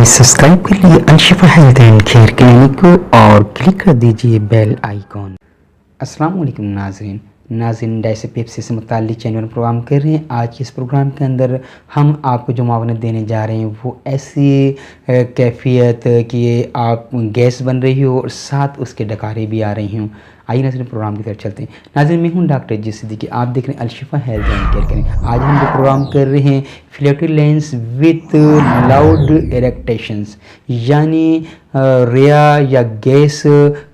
Subscribe कर लीजिए Alshifa health and care clinic को और क्लिक कर दीजिए बेल आइकॉन। अस्सलाम वालेकुम नाज़रीन डाइसे पेप्सी से मुताल्लिक़ चैनल में प्रोग्राम कर रहे हैं। आज के इस प्रोग्राम के अंदर हम आपको जो मावनत देने जा रहे हैं वो ऐसी कैफियत कि आप गैस बन रही हो और साथ उसके डकारे भी आ रही हों। आइए नाज़रीन प्रोग्राम की तरफ चलते हैं। नाज़रीन मैं हूं डॉक्टर जी सिद्दीकी, आप देख रहे हैं Alshifa health and care clinic. आज हम जो प्रोग्राम कर रहे हैं फ्लैटुलेंस विथ लाउड इरेक्टेशंस, यानी रिया या गैस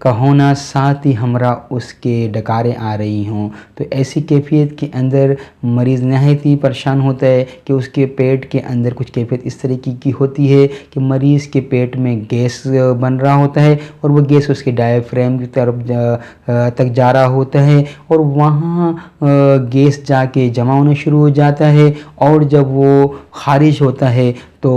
का होना साथ ही हमरा उसके डकारें आ रही हों। तो ऐसी कैफियत के अंदर मरीज़ नहायत ही परेशान होता है कि उसके पेट के अंदर कुछ कैफियत इस तरीके की होती है कि मरीज़ के पेट में गैस बन रहा होता है और वो गैस उसके डायफ्राम की तरफ तक जा रहा होता है और वहाँ गैस जाके जमा होना शुरू हो जाता है और जब वो खारिज होता है तो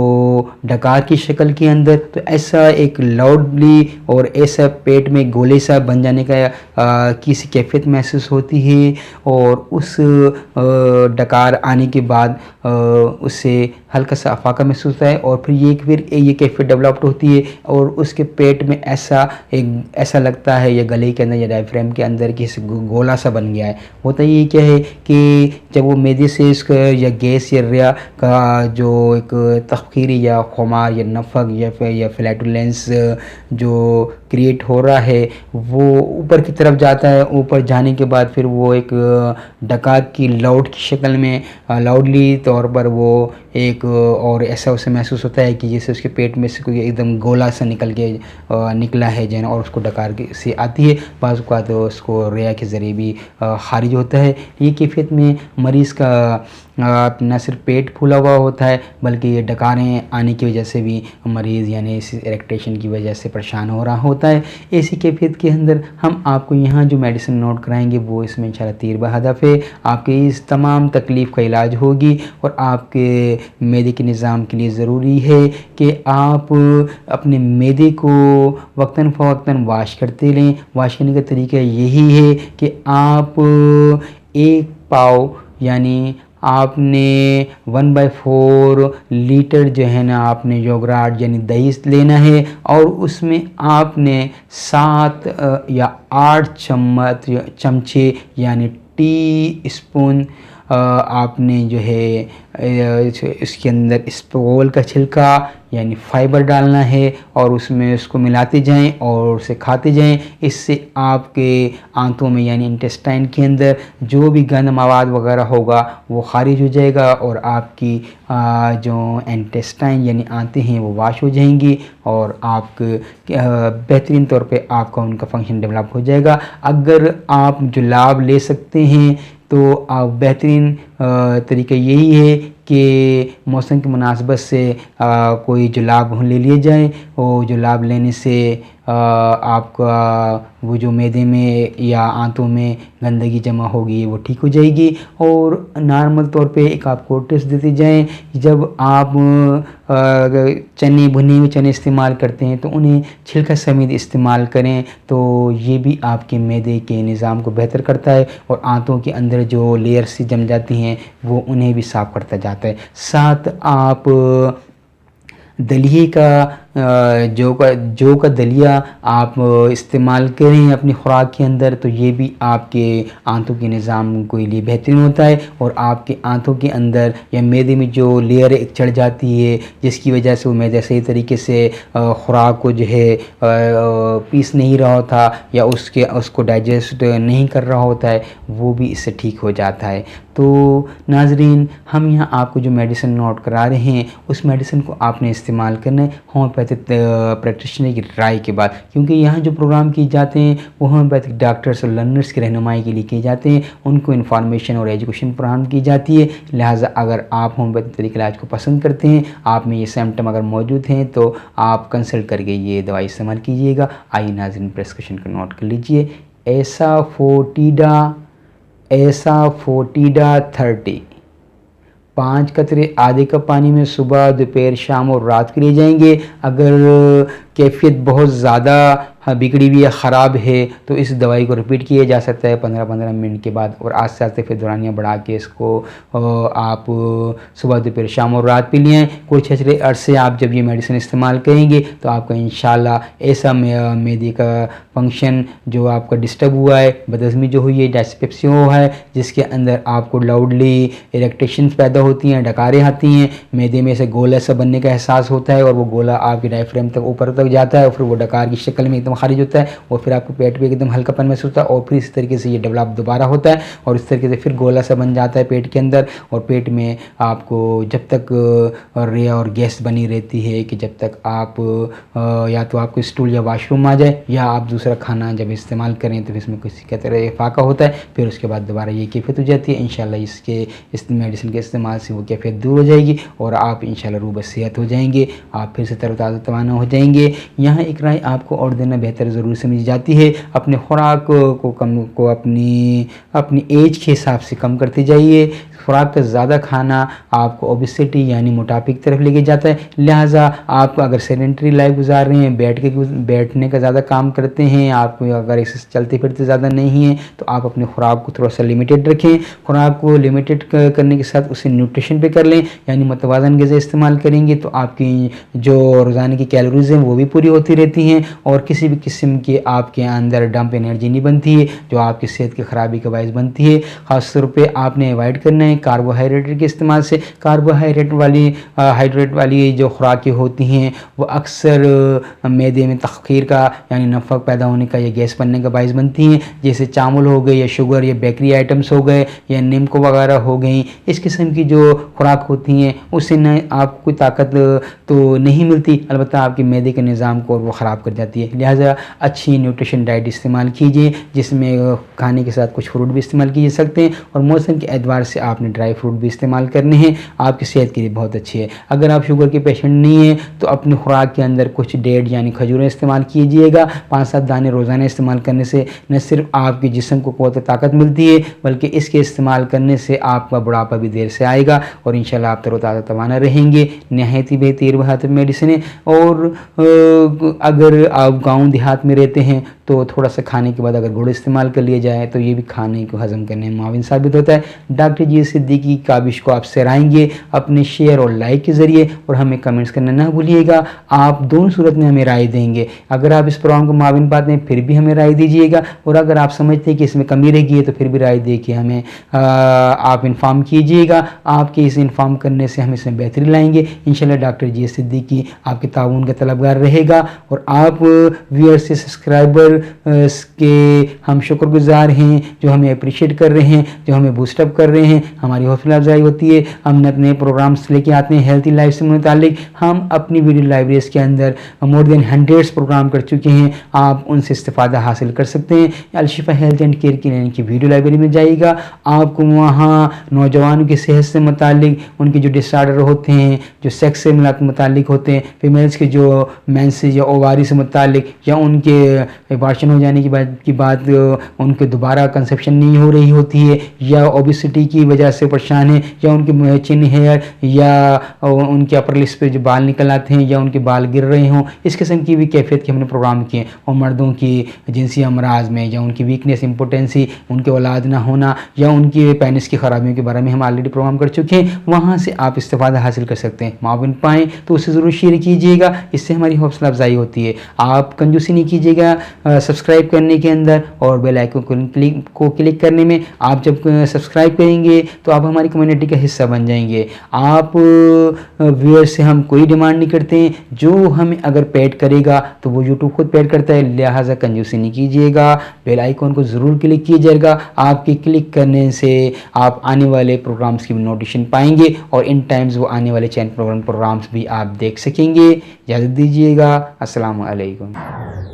डकार की शक्ल के अंदर, तो ऐसा एक लाउडली और ऐसा पेट में गोले सा बन जाने का किसी कैफियत महसूस होती है। और उस डकार आने के बाद उससे हल्का सा अफाका महसूस होता है और फिर ये कैफियत डेवलप्ड होती है और उसके पेट में ऐसा लगता है या गले के अंदर या डायफ्राम के अंदर कि गोला सा बन गया है। होता ये क्या है कि जब वो मैदे से इसका या गैस या रिया का जो एक तखीरी या खुमार या नफक या फ्लैटुलेंस जो क्रिएट हो रहा है वो ऊपर की तरफ जाता है। ऊपर जाने के बाद फिर वो एक डकार की लाउड की शक्ल में लाउडली तौर पर वो एक और ऐसा उसे महसूस होता है कि जैसे उसके पेट में से कोई एकदम गोला सा निकला है जैन, और उसको डकार से आती है। बाज़ का तो उसको रिया के ज़रिए भी खारिज होता है। ये कैफियत में मरीज़ का न सिर्फ पेट फूला हुआ होता है बल्कि ये डकारें आने की वजह से भी मरीज़ यानी इस इरेक्टेशन की वजह से परेशान हो रहा होता है। ऐसी कैफियत के अंदर हम आपको यहाँ जो मेडिसिन नोट कराएंगे वो इसमें इंशाल्लाह तीर बहदफ है आपकी इस तमाम तकलीफ़ का इलाज होगी। और आपके मैदे के निज़ाम के लिए ज़रूरी है कि आप अपने मैदे को वक्तन फ़वक्तन वाश करते रहें। वाश करने का तरीका यही है कि आप 1 पाव यानी आपने 1/4 लीटर जो है ना आपने योगर्ट यानी दही लेना है और उसमें आपने 7 या 8 चमचे यानी टी स्पून आपने जो है इसके अंदर स्पोल का छिलका यानी फाइबर डालना है और उसमें उसको मिलाते जाएं और उसे खाते जाएं। इससे आपके आंतों में यानी इंटेस्टाइन के अंदर जो भी गंद मवाद वगैरह होगा वो खारिज हो जाएगा और आपकी जो इंटेस्टाइन यानी आंतें हैं वो वाश हो जाएंगी और आप बेहतरीन तौर पे आपका उनका फंक्शन डेवलप हो जाएगा। अगर आप जो लाभ ले सकते हैं तो आप बेहतरीन तरीका यही है कि मौसम की मुनासबत से कोई जो लाभ ले लिए जाए। और जो लाभ लेने से आपका वो जो मैदे में या आंतों में गंदगी जमा होगी वो ठीक हो जाएगी। और नॉर्मल तौर पे एक आपको टेस्ट देते जाएं। जब आप भुने हुए चने इस्तेमाल करते हैं तो उन्हें छिलका समेत इस्तेमाल करें, तो ये भी आपके मैदे के निज़ाम को बेहतर करता है और आंतों के अंदर जो लेयर्स सी जम जाती हैं वो उन्हें भी साफ़ करता जाता है। साथ आप दलिए का जो का दलिया आप इस्तेमाल करें अपनी खुराक के अंदर, तो ये भी आपके आंतों के निज़ाम के लिए बेहतरीन होता है और आपके आंतों के अंदर या मैदे में जो लेयर एक चढ़ जाती है जिसकी वजह से वो मैदा सही तरीके से खुराक को जो है पीस नहीं रहा होता या उसको डाइजेस्ट नहीं कर रहा होता है, वो भी इससे ठीक हो जाता है। तो नाजरीन हम यहाँ आपको जो मेडिसिन नोट करा रहे हैं उस मेडिसिन को आपने इस्तेमाल करना है होम्योपैथिक प्रैक्टिशनर की राय के बाद, क्योंकि यहाँ जो प्रोग्राम किए जाते हैं वो होम्योपैथिक डॉक्टर्स और लर्नर्स की रहनुमाई के लिए किए जाते हैं। उनको इन्फॉर्मेशन और एजुकेशन फराहम की जाती है। लिहाजा अगर आप होम्योपैथिक तरीके इलाज को पसंद करते हैं, आप में ये सिम्टम अगर मौजूद हैं तो आप कंसल्ट करके ये दवाई इस्तेमाल कीजिएगा। आइए नाज़रीन प्रेस्क्रिप्शन को नोट कर लीजिए। एसाफोटिडा 30 5 कतरे आधे कप पानी में सुबह दोपहर शाम और रात के लिए जाएंगे। अगर कैफियत बहुत ज़्यादा बिगड़ी हुई है, ख़राब है, तो इस दवाई को रिपीट किया जा सकता है 15-15 मिनट के बाद, और आस्ते आस्ते फिर दौरानियाँ बढ़ा के इसको आप सुबह दोपहर शाम और रात पी लें। कुछ अच्छे अरसे आप जब ये मेडिसिन इस्तेमाल करेंगे तो आपका इंशाल्लाह ऐसा मैदे का फंक्शन जो आपका डिस्टर्ब हुआ है, बदहज़मी जो हुई है, डायस्पेप्सिया हुआ है, जिसके अंदर आपको लाउडली इरेक्टेशंस पैदा होती हैं, डकारें आती हैं, मैदे में से गोला सा बनने का एहसास होता है और वो गोला आपके डायफ्राम तक ऊपर तक जाता है और फिर वो डकार की शक्ल में एकदम खारिज होता है और फिर आपको पेट पे एकदम हल्कापन महसूस होता है और फिर इस तरीके से ये डेवलप दोबारा होता है और इस तरीके से फिर गोला सा बन जाता है पेट के अंदर। और पेट में आपको जब तक रेया और गैस बनी रहती है कि जब तक आप या तो आपको स्टूल या वाशरूम आ जाए या आप दूसरा खाना जब इस्तेमाल करें तो इसमें किसी का तरह फाका होता है, फिर उसके बाद दोबारा ये कैफियत हो जाती है। इंशाल्लाह इस मेडिसिन के इस्तेमाल से वो कैफियत दूर हो जाएगी और आप इंशाल्लाह रूबत सेहत हो जाएंगे, आप फिर से तरोताज़ा तवाना हो जाएंगे। यहाँ एक राय आपको और देना बेहतर ज़रूर समझी जाती है, अपने खुराक को अपनी एज के हिसाब से कम करते जाइए। खुराक का ज़्यादा खाना आपको ओबेसिटी यानी मोटापे की तरफ लेके जाता है, लिहाजा आप अगर सेडेंटरी लाइफ गुजार रहे हैं, बैठने का ज़्यादा काम करते हैं, आप अगर चलते फिरते ज़्यादा नहीं हैं तो आप अपने खुराक को थोड़ा सा लिमिटेड रखें। खुराक को लिमिटेड करने के साथ उसे न्यूट्रिशन पे कर लें, यानी मतवाज़न ग़िज़ा इस्तेमाल करेंगे तो आपकी जो रोज़ाना की कैलोरीज़ हैं वो भी पूरी होती रहती हैं और किसी भी किस्म के आपके अंदर डंप एनर्जी नहीं बनती है जो आपकी सेहत की ख़राबी का बायस बनती है। ख़ास तौर पे आपने अवॉइड करना है कार्बोहाइड्रेट के इस्तेमाल से। कार्बोहाइड्रेट वाली जो खुराकें होती हैं वो अक्सर मैदे में तख़ीर का यानी नफ़क पैदा होने का या गैस बनने का बायस बनती हैं, जैसे चावल हो गए या शुगर या बेकरी आइटम्स हो गए या नीमको वगैरह हो गई। इस किस्म की जो खुराक होती हैं उससे न आपको कोई ताकत तो नहीं मिलती, अलबत्ता आपके मैदे के निज़ाम को वो ख़राब कर जाती है। लिहाजा अच्छी न्यूट्रिशन डाइट इस्तेमाल कीजिए जिसमें खाने के साथ कुछ फ्रूट भी इस्तेमाल किए जा सकते हैं और मौसम के एतबार से आपने ड्राई फ्रूट भी इस्तेमाल करने हैं, आपकी सेहत के लिए बहुत अच्छी है। अगर आप शुगर के पेशेंट नहीं हैं तो अपनी खुराक के अंदर कुछ डेट यानी खजूरें इस्तेमाल कीजिएगा। 5-7 दाने रोज़ाना इस्तेमाल करने से न सिर्फ आपके जिस्म को क़ुव्वत ताकत मिलती है बल्कि इसके इस्तेमाल करने से आपका बुढ़ापा भी देर से आएगा और इंशाल्लाह आप तरोताज़ा तवाना रहेंगे। नहायत ही बेहतर बहातर मेडिसिन है। और अगर आप गाँव देहात में रहते हैं तो थोड़ा सा खाने के बाद अगर गुड़ इस्तेमाल कर लिया जाए तो ये भी खाने को हज़म करने में मुआविन साबित होता है। डॉक्टर जी सिद्दीकी की काबिश को आप सराहेंगे अपने शेयर और लाइक के ज़रिए और हमें कमेंट्स करना ना भूलिएगा। आप दोनों सूरत में हमें राय देंगे, अगर आप इस प्रोग्राम को मुआविन पाते हैं फिर भी हमें राय दीजिएगा और अगर आप समझते हैं कि इसमें कमी रह गई है तो फिर भी राय दे के हमें आप इन्फॉर्म कीजिएगा। आपके इस इन्फॉर्म करने से हम इसमें बेहतरी लाएंगे। इंशाल्लाह डॉक्टर जी सिद्दीकी आपके ताउन का तलबगार रहेगा और आप व्यूअर से सब्सक्राइबर के हम शुक्रगुजार हैं जो हमें अप्रिशिएट कर रहे हैं, जो हमें बूस्टअप कर रहे हैं। हमारी हौसला अफजाई होती है, हम नए प्रोग्राम्स लेके आते हैं हेल्थी लाइफ से मुतालिक। हम अपनी वीडियो लाइब्रेरीज के अंदर मोर देन 100 प्रोग्राम कर चुके हैं, आप उनसे इस्तेफादा हासिल कर सकते हैं। Alshifa health and care clinic की वीडियो लाइब्रेरी में जाइएगा, आपको वहाँ नौजवानों की सेहत से मुतालिक, उनके जो डिसऑर्डर होते हैं, जो सेक्स से मुतालिक होते हैं, फीमेल्स के जो मेंसेस या ओवारी से मुतालिक या उनके एबॉर्शन हो जाने की बाद उनके दोबारा कंसेप्शन नहीं हो रही होती है या ओबेसिटी की वजह से परेशान है या उनके चिन हेयर या उनके अपर लिप्स पे जो बाल निकल आते हैं या उनके बाल गिर रहे हों, इस किस्म की भी कैफियत के हमने प्रोग्राम किए। और मर्दों की जिनसी अमराज में या उनकी वीकनेस, इम्पोटेंसी, उनके औलाद ना होना या उनकी पेनिस की खराबियों के बारे में हम ऑलरेडी प्रोग्राम कर चुके हैं, वहाँ से आप इस्तेफादा हासिल कर सकते हैं। माविन पाएँ तो उसे ज़रूर शेयर कीजिएगा, इससे हमारी हौसला अफजाई होती है। आप कंजूसी नहीं कीजिएगा सब्सक्राइब करने के अंदर और बेल आइकन को क्लिक करने में। आप जब सब्सक्राइब करेंगे तो आप हमारी कम्युनिटी का हिस्सा बन जाएंगे। आप व्यूअर से हम कोई डिमांड नहीं करते हैं, जो हमें अगर पेड करेगा तो वो यूट्यूब खुद पेड करता है, लिहाजा कंजूसी नहीं कीजिएगा। बेल आइकन को ज़रूर क्लिक कीजिएगा, आपके क्लिक करने से आप आने वाले प्रोग्राम्स की नोटिफिकेशन पाएंगे और इन टाइम्स वो आने वाले चैनल प्रोग्राम्स भी आप देख सकेंगे। इजाज़त दीजिएगा, अस्सलाम वालेकुम।